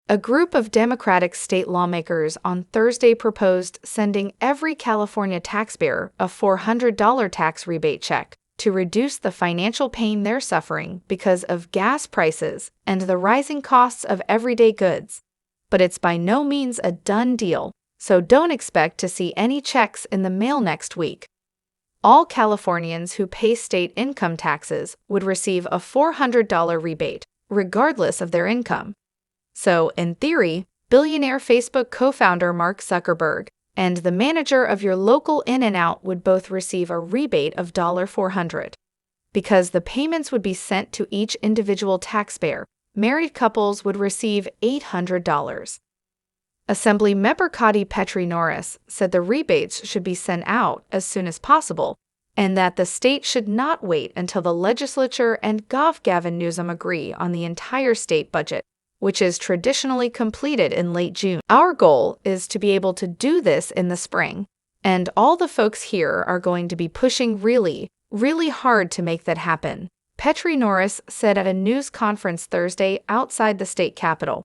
A group of Democratic state lawmakers on Thursday proposed sending every California taxpayer a $400 tax rebate check to reduce the financial pain they're suffering because of gas prices and the rising costs of everyday goods. But it's by no means a done deal, so don't expect to see any checks in the mail next week. All Californians who pay state income taxes would receive a $400 rebate, regardless of their income. So, in theory, billionaire Facebook co-founder Mark Zuckerberg and the manager of your local In-N-Out would both receive a rebate of $400. Because the payments would be sent to each individual taxpayer, married couples would receive $800. Assembly member Petri Norris said the rebates should be sent out as soon as possible, and that the state should not wait until the legislature and Gov. Gavin Newsom agree on the entire state budget, which is traditionally completed in late June. Our goal is to be able to do this in the spring, and all the folks here are going to be pushing really, really hard to make that happen, Petri Norris said at a news conference Thursday outside the state capitol.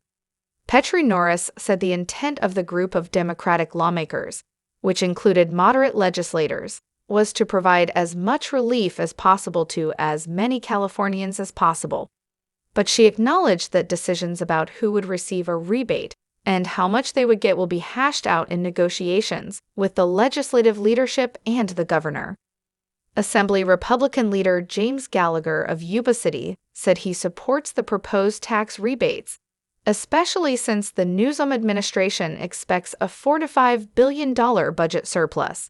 Petri Norris said the intent of the group of Democratic lawmakers, which included moderate legislators, was to provide as much relief as possible to as many Californians as possible. But she acknowledged that decisions about who would receive a rebate and how much they would get will be hashed out in negotiations with the legislative leadership and the governor. Assembly Republican leader James Gallagher of Yuba City said he supports the proposed tax rebates, especially since the Newsom administration expects a $4 to $5 billion budget surplus.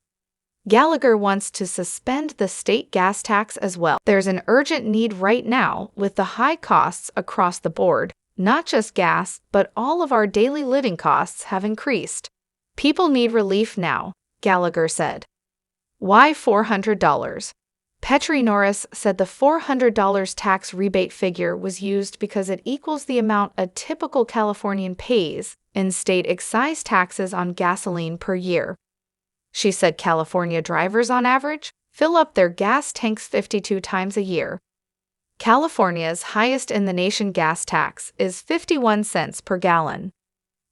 Gallagher wants to suspend the state gas tax as well. There's an urgent need right now with the high costs across the board. Not just gas, but all of our daily living costs have increased. People need relief now, Gallagher said. Why $400? Petri Norris said the $400 tax rebate figure was used because it equals the amount a typical Californian pays in state excise taxes on gasoline per year. She said California drivers on average fill up their gas tanks 52 times a year. California's highest in the nation gas tax is 51 cents per gallon.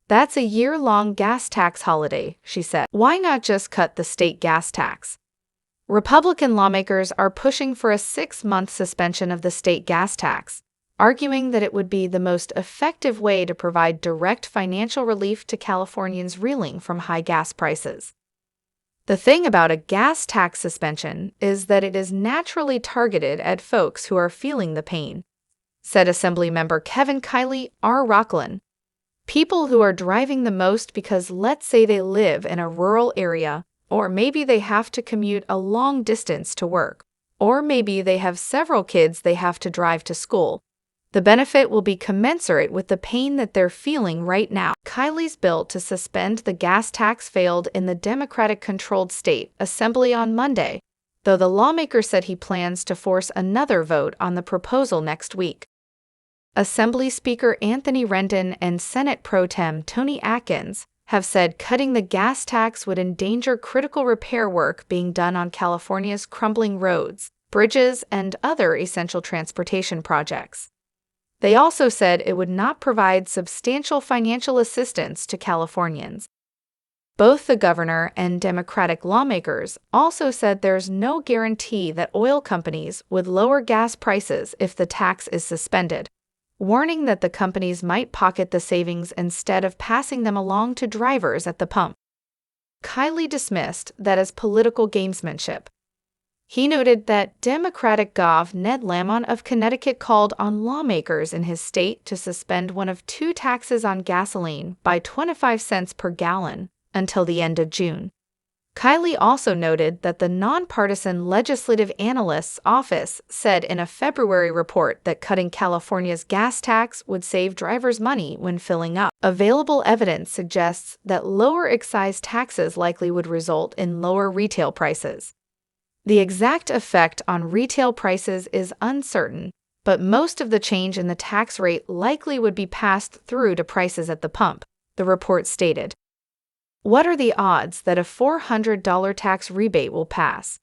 That's a year-long gas tax holiday, she said. Why not just cut the state gas tax? Republican lawmakers are pushing for a 6-month suspension of the state gas tax, arguing that it would be the most effective way to provide direct financial relief to Californians reeling from high gas prices. The thing about a gas tax suspension is that it is naturally targeted at folks who are feeling the pain, said Assemblymember Kevin Kiley R. Rockland. People who are driving the most because let's say they live in a rural area, or maybe they have to commute a long distance to work, or maybe they have several kids they have to drive to school. The benefit will be commensurate with the pain that they're feeling right now. Kiley's bill to suspend the gas tax failed in the Democratic-controlled state assembly on Monday, though the lawmaker said he plans to force another vote on the proposal next week. Assembly Speaker Anthony Rendon and Senate Pro Tem Tony Atkins have said cutting the gas tax would endanger critical repair work being done on California's crumbling roads, bridges, and other essential transportation projects. They also said it would not provide substantial financial assistance to Californians. Both the governor and Democratic lawmakers also said there's no guarantee that oil companies would lower gas prices if the tax is suspended, warning that the companies might pocket the savings instead of passing them along to drivers at the pump. Kiley dismissed that as political gamesmanship. He noted that Democratic Gov. Ned Lamont of Connecticut called on lawmakers in his state to suspend one of 2 taxes on gasoline by 25 cents per gallon until the end of June. Kiley also noted that the nonpartisan Legislative Analyst's Office said in a February report that cutting California's gas tax would save drivers money when filling up. Available evidence suggests that lower excise taxes likely would result in lower retail prices. The exact effect on retail prices is uncertain, but most of the change in the tax rate likely would be passed through to prices at the pump, the report stated. What are the odds that a $400 tax rebate will pass?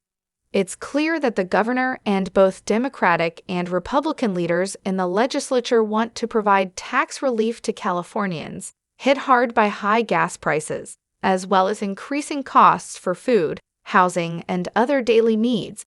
It's clear that the governor and both Democratic and Republican leaders in the legislature want to provide tax relief to Californians hit hard by high gas prices, as well as increasing costs for food, housing, and other daily needs.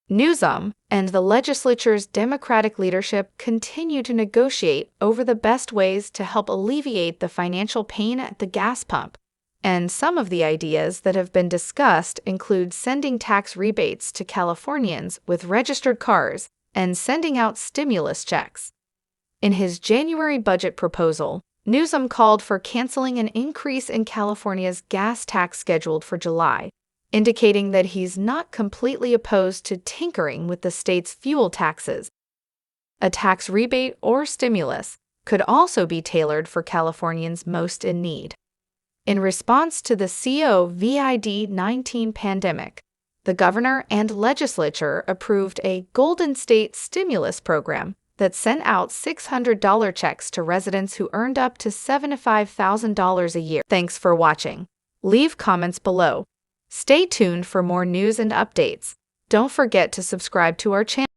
Newsom and the legislature's Democratic leadership continue to negotiate over the best ways to help alleviate the financial pain at the gas pump. And some of the ideas that have been discussed include sending tax rebates to Californians with registered cars and sending out stimulus checks. In his January budget proposal, Newsom called for canceling an increase in California's gas tax scheduled for July, indicating that he's not completely opposed to tinkering with the state's fuel taxes. A tax rebate or stimulus could also be tailored for Californians most in need. In response to the COVID-19 pandemic, the governor and legislature approved a Golden State stimulus program that sent out $600 checks to residents who earned up to $75,000 a year. Thanks for watching. Leave comments below. Stay tuned for more news and updates. Don't forget to subscribe to our channel.